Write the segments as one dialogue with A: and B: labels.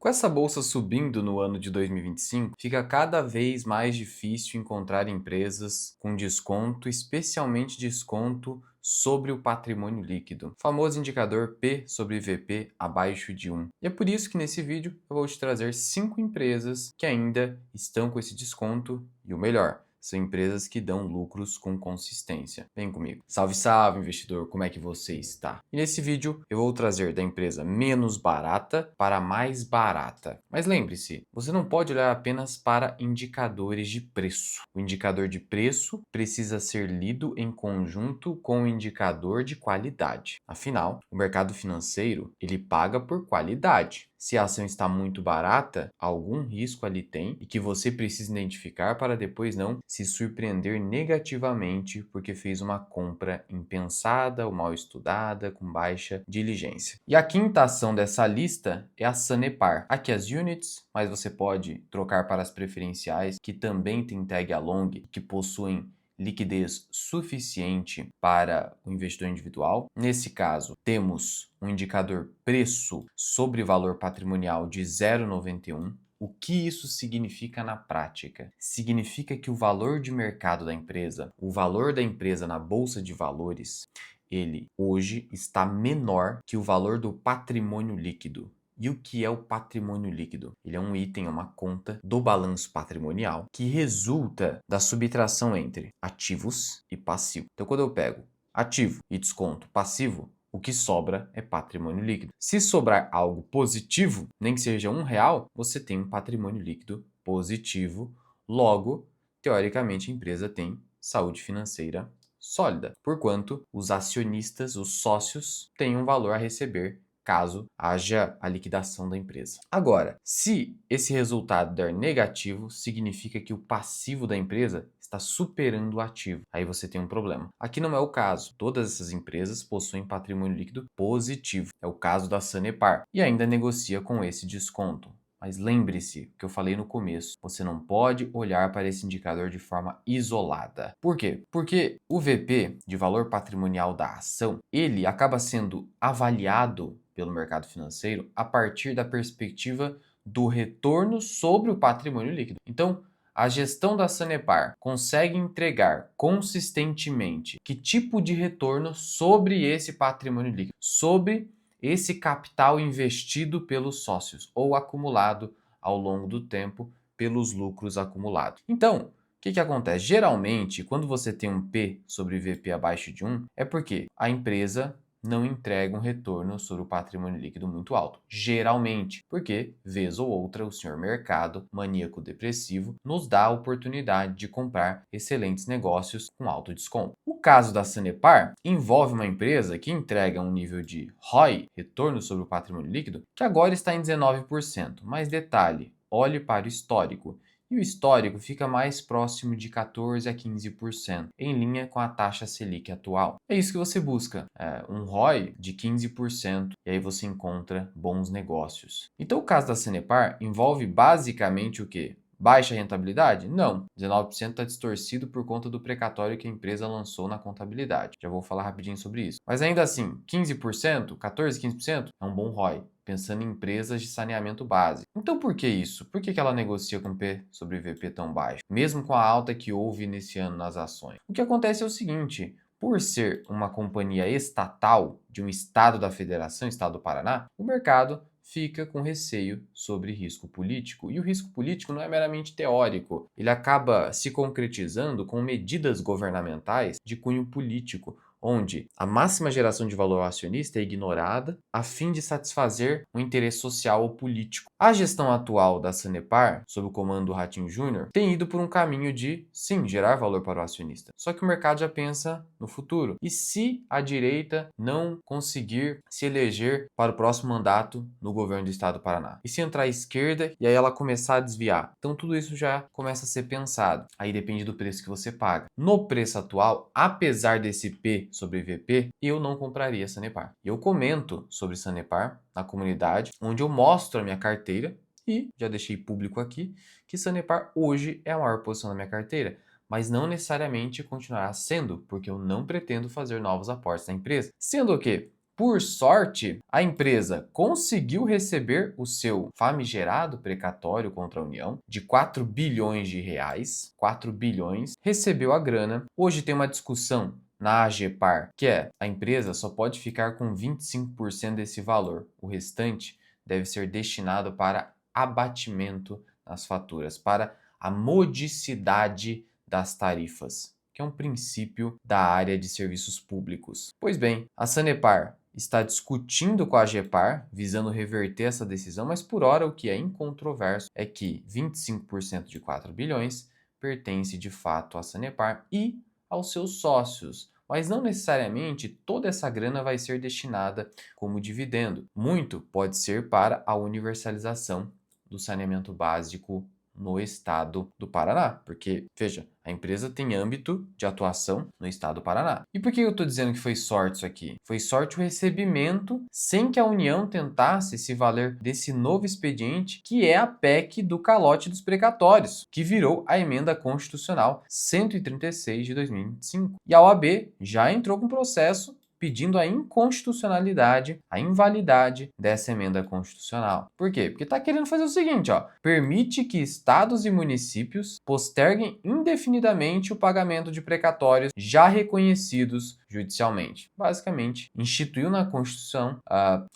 A: Com essa bolsa subindo no ano de 2025, fica cada vez mais difícil encontrar empresas com desconto, especialmente desconto sobre o patrimônio líquido, o famoso indicador P sobre VP abaixo de 1. E é por isso que nesse vídeo eu vou te trazer 5 empresas que ainda estão com esse desconto e o melhor, são empresas que dão lucros com consistência. Vem comigo. Salve, salve, investidor! Como é que você está? E nesse vídeo eu vou trazer da empresa menos barata para a mais barata. Mas lembre-se, você não pode olhar apenas para indicadores de preço. O indicador de preço precisa ser lido em conjunto com o indicador de qualidade. Afinal, o mercado financeiro, ele paga por qualidade. Se a ação está muito barata, algum risco ali tem e que você precisa identificar para depois não se surpreender negativamente porque fez uma compra impensada ou mal estudada, com baixa diligência. E a quinta ação dessa lista é a Sanepar. Aqui as units, mas você pode trocar para as preferenciais, que também tem tag along, que possuem liquidez suficiente para o investidor individual. Nesse caso, temos um indicador preço sobre valor patrimonial de 0,91. O que isso significa na prática? Significa que o valor de mercado da empresa, o valor da empresa na bolsa de valores, ele hoje está menor que o valor do patrimônio líquido. E o que é o patrimônio líquido? Ele é um item, é uma conta do balanço patrimonial que resulta da subtração entre ativos e passivo. Então, quando eu pego ativo e desconto passivo, o que sobra é patrimônio líquido. Se sobrar algo positivo, nem que seja R$ 1, você tem um patrimônio líquido positivo. Logo, teoricamente, a empresa tem saúde financeira sólida, porquanto os acionistas, os sócios, têm um valor a receber caso haja a liquidação da empresa. Agora, se esse resultado der negativo, significa que o passivo da empresa está superando o ativo. Aí você tem um problema. Aqui não é o caso. Todas essas empresas possuem patrimônio líquido positivo. É o caso da Sanepar. E ainda negocia com esse desconto. Mas lembre-se que eu falei no começo, você não pode olhar para esse indicador de forma isolada. Por quê? Porque o VP, de valor patrimonial da ação, ele acaba sendo avaliado pelo mercado financeiro a partir da perspectiva do retorno sobre o patrimônio líquido. Então, a gestão da Sanepar consegue entregar consistentemente que tipo de retorno sobre esse patrimônio líquido, sobre esse capital investido pelos sócios ou acumulado ao longo do tempo pelos lucros acumulados. Então, o que acontece? Geralmente, quando você tem um P sobre VP abaixo de 1, é porque a empresa não entrega um retorno sobre o patrimônio líquido muito alto. Geralmente, porque, vez ou outra, o senhor mercado, maníaco depressivo, nos dá a oportunidade de comprar excelentes negócios com alto desconto. O caso da Sanepar envolve uma empresa que entrega um nível de ROI, retorno sobre o patrimônio líquido, que agora está em 19%. Mas detalhe, olhe para o histórico. E o histórico fica mais próximo de 14% a 15%, em linha com a taxa Selic atual. É isso que você busca, um ROI de 15%, e aí você encontra bons negócios. Então o caso da Sanepar envolve basicamente o quê? Baixa rentabilidade? Não. 19% está distorcido por conta do precatório que a empresa lançou na contabilidade. Já vou falar rapidinho sobre isso. Mas ainda assim, 15%, 14, 15% é um bom ROI, pensando em empresas de saneamento básico. Então por que isso? Por que ela negocia com P sobre VP tão baixo, mesmo com a alta que houve nesse ano nas ações? O que acontece é o seguinte: por ser uma companhia estatal de um estado da federação, estado do Paraná, o mercado fica com receio sobre risco político. E o risco político não é meramente teórico, ele acaba se concretizando com medidas governamentais de cunho político, onde a máxima geração de valor ao acionista é ignorada a fim de satisfazer um interesse social ou político. A gestão atual da Sanepar, sob o comando do Ratinho Júnior, tem ido por um caminho de, sim, gerar valor para o acionista. Só que o mercado já pensa no futuro. E se a direita não conseguir se eleger para o próximo mandato no governo do estado do Paraná? E se entrar à esquerda e aí ela começar a desviar? Então tudo isso já começa a ser pensado. Aí depende do preço que você paga. No preço atual, apesar desse P sobre VP, eu não compraria Sanepar. Eu comento sobre Sanepar na comunidade, onde eu mostro a minha carteira e já deixei público aqui que Sanepar hoje é a maior posição da minha carteira, mas não necessariamente continuará sendo, porque eu não pretendo fazer novos aportes na empresa. Sendo o quê? Por sorte, a empresa conseguiu receber o seu famigerado precatório contra a União de 4 bilhões de reais, 4 bilhões, recebeu a grana. Hoje tem uma discussão na AGEPAR, que é a empresa só pode ficar com 25% desse valor. O restante deve ser destinado para abatimento nas faturas, para a modicidade das tarifas, que é um princípio da área de serviços públicos. Pois bem, a Sanepar está discutindo com a AGEPAR, visando reverter essa decisão, mas por hora o que é incontroverso é que 25% de 4 bilhões pertence de fato à Sanepar e aos seus sócios, mas não necessariamente toda essa grana vai ser destinada como dividendo. Muito pode ser para a universalização do saneamento básico no estado do Paraná, porque, veja, a empresa tem âmbito de atuação no estado do Paraná. E por que eu estou dizendo que foi sorte isso aqui? Foi sorte o recebimento sem que a União tentasse se valer desse novo expediente, que é a PEC do calote dos precatórios, que virou a emenda constitucional 136 de 2025. E a OAB já entrou com processo pedindo a inconstitucionalidade, a invalidade dessa emenda constitucional. Por quê? Porque está querendo fazer o seguinte, ó, permite que estados e municípios posterguem indefinidamente o pagamento de precatórios já reconhecidos judicialmente. Basicamente, instituiu na Constituição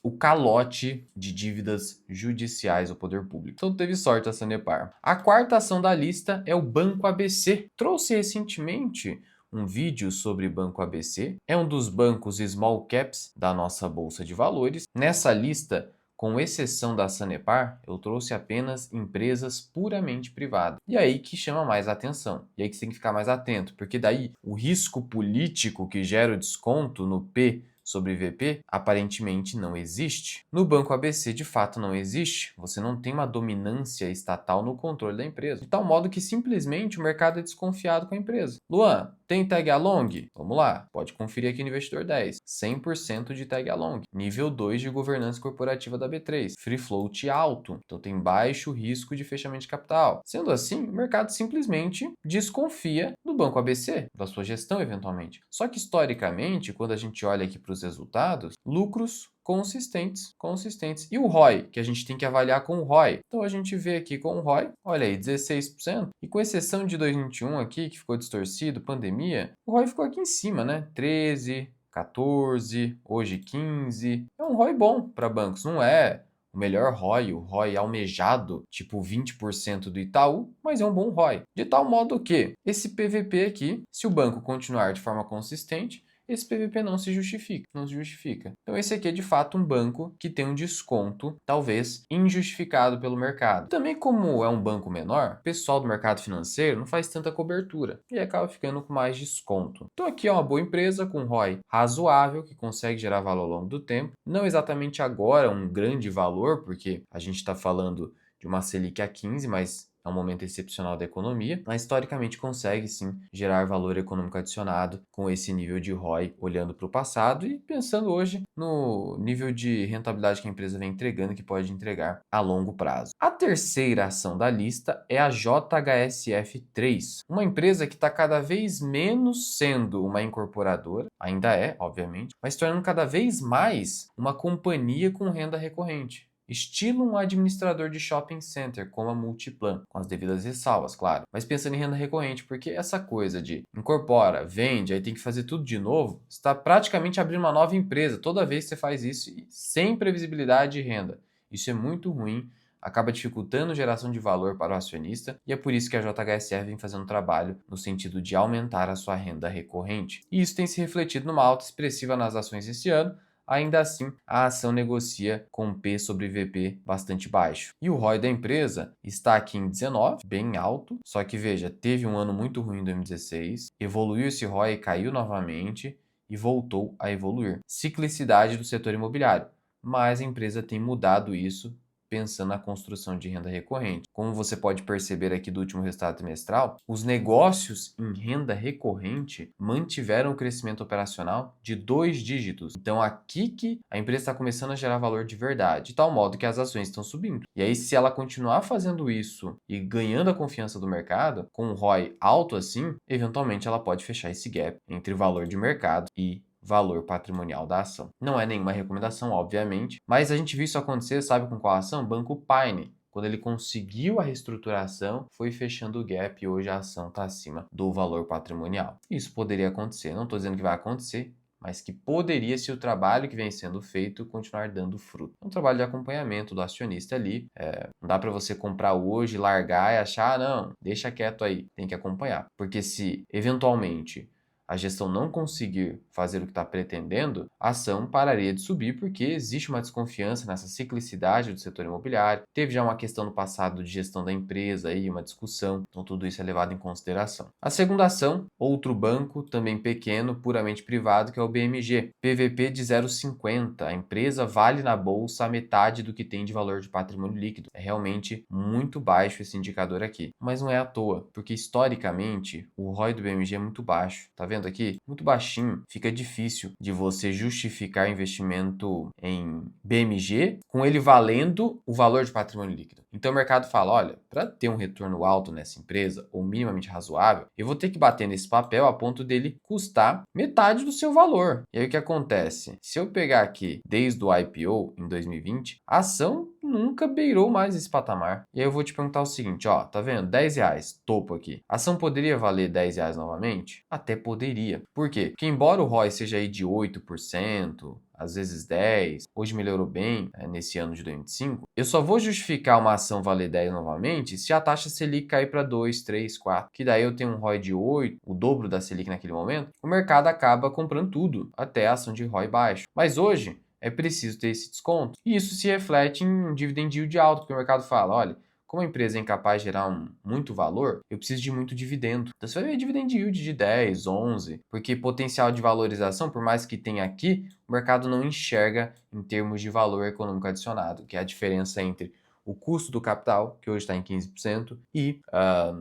A: o calote de dívidas judiciais ao poder público. Então teve sorte a Sanepar. A quarta ação da lista é o Banco ABC. Trouxe recentemente um vídeo sobre Banco ABC. É um dos bancos small caps da nossa bolsa de valores. Nessa lista, com exceção da Sanepar, eu trouxe apenas empresas puramente privadas. E aí que chama mais atenção. E aí que você tem que ficar mais atento, porque daí o risco político que gera o desconto no P sobre VP aparentemente não existe. No Banco ABC, de fato, não existe. Você não tem uma dominância estatal no controle da empresa, de tal modo que simplesmente o mercado é desconfiado com a empresa. Luan, tem tag along? Vamos lá, pode conferir aqui no Investidor 10. 100% de tag along. Nível 2 de governança corporativa da B3. Free float alto, então tem baixo risco de fechamento de capital. Sendo assim, o mercado simplesmente desconfia do Banco ABC, da sua gestão eventualmente. Só que historicamente, quando a gente olha aqui para os resultados, lucros consistentes. E o ROI, que a gente tem que avaliar com o ROI. Então a gente vê aqui com o ROI, olha aí, 16%. E com exceção de 2021 aqui, que ficou distorcido, pandemia, o ROI ficou aqui em cima, né? 13, 14, hoje 15. É um ROI bom para bancos, não é o melhor ROI, o ROI almejado, tipo 20% do Itaú, mas é um bom ROI. De tal modo que esse PVP aqui, se o banco continuar de forma consistente, esse PVP não se justifica. Então esse aqui é de fato um banco que tem um desconto, talvez injustificado pelo mercado. Também como é um banco menor, o pessoal do mercado financeiro não faz tanta cobertura e acaba ficando com mais desconto. Então aqui é uma boa empresa com ROI razoável, que consegue gerar valor ao longo do tempo. Não exatamente agora um grande valor, porque a gente está falando de uma Selic a 15, mas é um momento excepcional da economia, mas historicamente consegue sim gerar valor econômico adicionado com esse nível de ROI, olhando para o passado e pensando hoje no nível de rentabilidade que a empresa vem entregando, que pode entregar a longo prazo. A terceira ação da lista é a JHSF3, uma empresa que está cada vez menos sendo uma incorporadora, ainda é, obviamente, mas tornando cada vez mais uma companhia com renda recorrente. Estilo um administrador de shopping center, como a Multiplan, com as devidas ressalvas, claro. Mas pensando em renda recorrente, porque essa coisa de incorpora, vende, aí tem que fazer tudo de novo, você está praticamente abrindo uma nova empresa toda vez que você faz isso, sem previsibilidade de renda. Isso é muito ruim, acaba dificultando a geração de valor para o acionista, e é por isso que a JHSF vem fazendo um trabalho no sentido de aumentar a sua renda recorrente. E isso tem se refletido numa alta expressiva nas ações esse ano. Ainda assim, a ação negocia com P sobre VP bastante baixo. E o ROI da empresa está aqui em 19, bem alto, só que veja, teve um ano muito ruim em 2016, evoluiu esse ROI, caiu novamente e voltou a evoluir. Ciclicidade do setor imobiliário, mas a empresa tem mudado isso pensando na construção de renda recorrente. Como você pode perceber aqui do último resultado trimestral, os negócios em renda recorrente mantiveram o crescimento operacional de 2 dígitos. Então aqui que a empresa está começando a gerar valor de verdade, de tal modo que as ações estão subindo. E aí, se ela continuar fazendo isso e ganhando a confiança do mercado, com um ROI alto assim, eventualmente ela pode fechar esse gap entre valor de mercado e valor patrimonial da ação. Não é nenhuma recomendação, obviamente, mas a gente viu isso acontecer, sabe com qual ação? Banco Pine. Quando ele conseguiu a reestruturação, foi fechando o gap e hoje a ação está acima do valor patrimonial. Isso poderia acontecer, não estou dizendo que vai acontecer, mas que poderia, se o trabalho que vem sendo feito, continuar dando fruto. É um trabalho de acompanhamento do acionista ali. Não dá para você comprar hoje, largar e achar, não, deixa quieto aí. Tem que acompanhar. Porque se, eventualmente, a gestão não conseguir fazer o que está pretendendo, a ação pararia de subir porque existe uma desconfiança nessa ciclicidade do setor imobiliário. Teve já uma questão no passado de gestão da empresa e uma discussão, então tudo isso é levado em consideração. A segunda ação, outro banco, também pequeno, puramente privado, que é o BMG. PVP de 0,50. A empresa vale na bolsa a metade do que tem de valor de patrimônio líquido. É realmente muito baixo esse indicador aqui. Mas não é à toa, porque historicamente o ROI do BMG é muito baixo. Tá vendo aqui? Muito baixinho. Fica difícil de você justificar investimento em BMG com ele valendo o valor de patrimônio líquido. Então o mercado fala, olha, para ter um retorno alto nessa empresa, ou minimamente razoável, eu vou ter que bater nesse papel a ponto dele custar metade do seu valor. E aí o que acontece? Se eu pegar aqui desde o IPO em 2020, a ação nunca beirou mais esse patamar. E aí eu vou te perguntar o seguinte, ó, tá vendo? R$ 10, topo aqui. A ação poderia valer R$ 10 novamente? Até poderia. Por quê? Porque embora o ROI seja aí de 8%, às vezes 10, hoje melhorou bem nesse ano de 2025, eu só vou justificar uma ação valer 10 novamente se a taxa Selic cair para 2, 3, 4, que daí eu tenho um ROI de 8, o dobro da Selic naquele momento, o mercado acaba comprando tudo, até a ação de ROI baixo. Mas hoje é preciso ter esse desconto. E isso se reflete em um dividend yield alto, porque o mercado fala, olha, como a empresa é incapaz de gerar muito valor, eu preciso de muito dividendo. Então você vai ver dividend yield de 10, 11, porque potencial de valorização, por mais que tenha aqui, o mercado não enxerga em termos de valor econômico adicionado, que é a diferença entre o custo do capital, que hoje está em 15%, e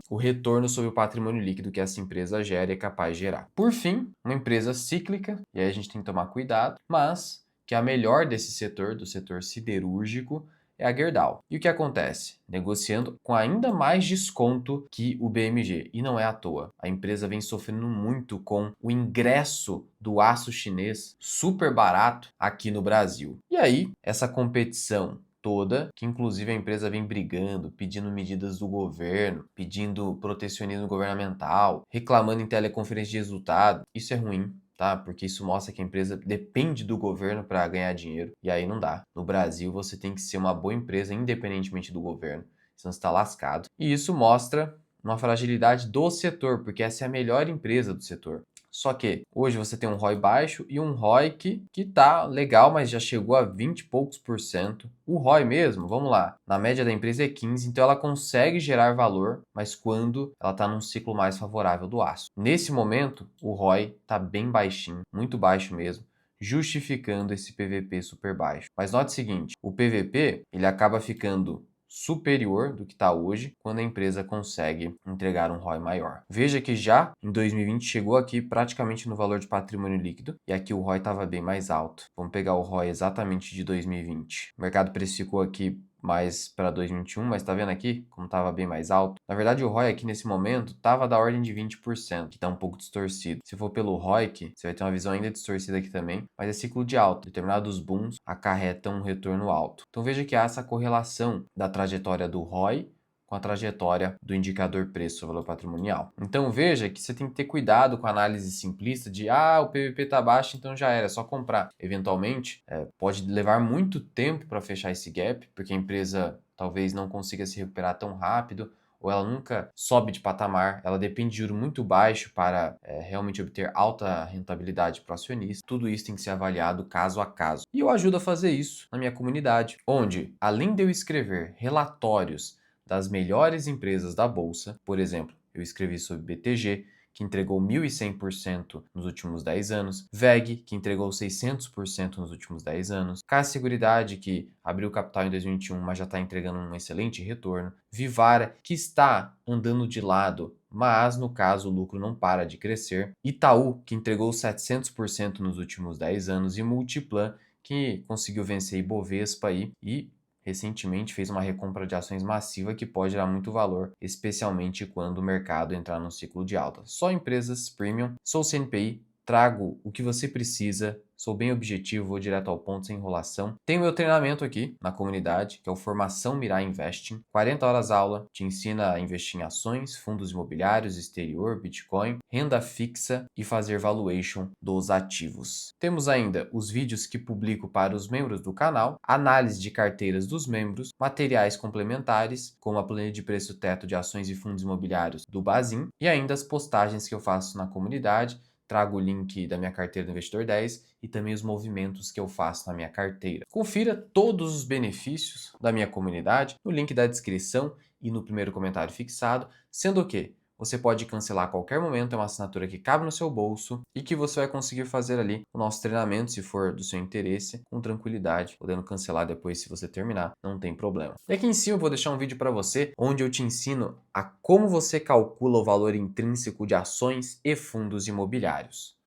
A: o retorno sobre o patrimônio líquido que essa empresa gera e é capaz de gerar. Por fim, uma empresa cíclica, e aí a gente tem que tomar cuidado, mas que a melhor desse setor, do setor siderúrgico, é a Gerdau. E o que acontece? Negociando com ainda mais desconto que o BMG. E não é à toa. A empresa vem sofrendo muito com o ingresso do aço chinês super barato aqui no Brasil. E aí, essa competição toda, que inclusive a empresa vem brigando, pedindo medidas do governo, pedindo protecionismo governamental, reclamando em teleconferência de resultado, isso é ruim. Tá? Porque isso mostra que a empresa depende do governo para ganhar dinheiro e aí não dá. No Brasil, você tem que ser uma boa empresa independentemente do governo, senão você está lascado. E isso mostra uma fragilidade do setor, porque essa é a melhor empresa do setor. Só que hoje você tem um ROI baixo e um ROI que tá legal, mas já chegou a 20 e poucos por cento. O ROI mesmo, vamos lá, na média da empresa é 15, então ela consegue gerar valor, mas quando ela está num ciclo mais favorável do aço. Nesse momento, o ROI está bem baixinho, muito baixo mesmo, justificando esse PVP super baixo. Mas note o seguinte, o PVP ele acaba ficando superior do que está hoje quando a empresa consegue entregar um ROI maior. Veja que já em 2020 chegou aqui praticamente no valor de patrimônio líquido e aqui o ROI estava bem mais alto. Vamos pegar o ROI exatamente de 2020. O mercado precificou aqui mais para 2021, mas tá vendo aqui como estava bem mais alto? Na verdade, o ROI aqui nesse momento estava da ordem de 20%, que está um pouco distorcido. Se for pelo ROIC, você vai ter uma visão ainda distorcida aqui também, mas é ciclo de alta. Determinados booms acarretam um retorno alto. Então veja que há essa correlação da trajetória do ROI com a trajetória do indicador preço valor patrimonial. Então veja que você tem que ter cuidado com a análise simplista de o PVP está baixo, então já era, é só comprar. Eventualmente, pode levar muito tempo para fechar esse gap, porque a empresa talvez não consiga se recuperar tão rápido, ou ela nunca sobe de patamar, ela depende de juro muito baixo para realmente obter alta rentabilidade para o acionista. Tudo isso tem que ser avaliado caso a caso. E eu ajudo a fazer isso na minha comunidade, onde, além de eu escrever relatórios das melhores empresas da bolsa, por exemplo, eu escrevi sobre BTG, que entregou 1.100% nos últimos 10 anos, VEG, que entregou 600% nos últimos 10 anos, Caixa Seguridade, que abriu capital em 2021, mas já está entregando um excelente retorno, Vivara, que está andando de lado, mas no caso o lucro não para de crescer, Itaú, que entregou 700% nos últimos 10 anos, e Multiplan, que conseguiu vencer Ibovespa aí e recentemente fez uma recompra de ações massiva que pode gerar muito valor, especialmente quando o mercado entrar num ciclo de alta. Só empresas premium. Sou CNPI, trago o que você precisa, sou bem objetivo, vou direto ao ponto, sem enrolação. Tem o meu treinamento aqui na comunidade, que é o Formação Mirai Investing. 40 horas aula, te ensina a investir em ações, fundos imobiliários, exterior, Bitcoin, renda fixa e fazer valuation dos ativos. Temos ainda os vídeos que publico para os membros do canal, análise de carteiras dos membros, materiais complementares, como a planilha de preço teto de ações e fundos imobiliários do Bazin, e ainda as postagens que eu faço na comunidade. Trago o link da minha carteira do Investidor 10 e também os movimentos que eu faço na minha carteira. Confira todos os benefícios da minha comunidade no link da descrição e no primeiro comentário fixado, sendo que você pode cancelar a qualquer momento, é uma assinatura que cabe no seu bolso e que você vai conseguir fazer ali o nosso treinamento, se for do seu interesse, com tranquilidade, podendo cancelar depois se você terminar, não tem problema. E aqui em cima eu vou deixar um vídeo para você, onde eu te ensino a como você calcula o valor intrínseco de ações e fundos imobiliários.